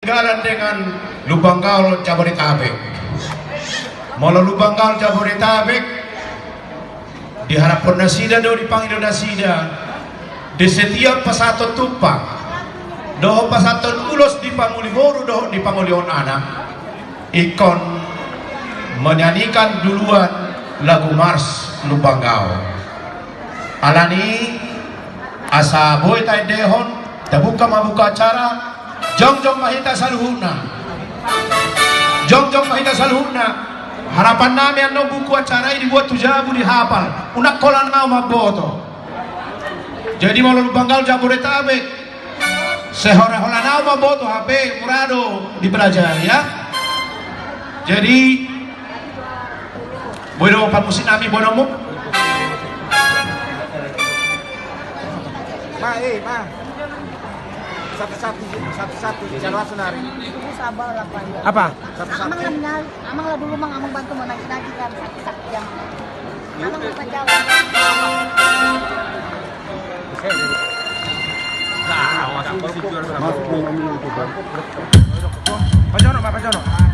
Galan dengan Lubang Gaul Jabodetabek. Mula Lubang Gaul Jabodetabek diharapkan nasida do dipanggil nasida di setiap pasaton tupang doho pasaton ulos di Panguliboru doho di Pangulion anak ikon menyanyikan duluan lagu Mars Lubang Gaul. Alani asa boy tay dehon tabuka mabuka acara jongjong mahita saluhuna jongjong mahita saluhuna. Harapan namin ang buku acara ini buat tujabu dihafal unak kolan mau maboto. Jadi mau Lubang Gaul Jabodetabek sehora-hora nau maboto HP murado dipelajari ya. Jadi boleh musik nami bonomu satu jalur sunari. Sabar lah Pak. Apa? Amang lah dulu mang amang bantu menagih-nagih kan satu jam. Amang lupa jawab. Pak Jono.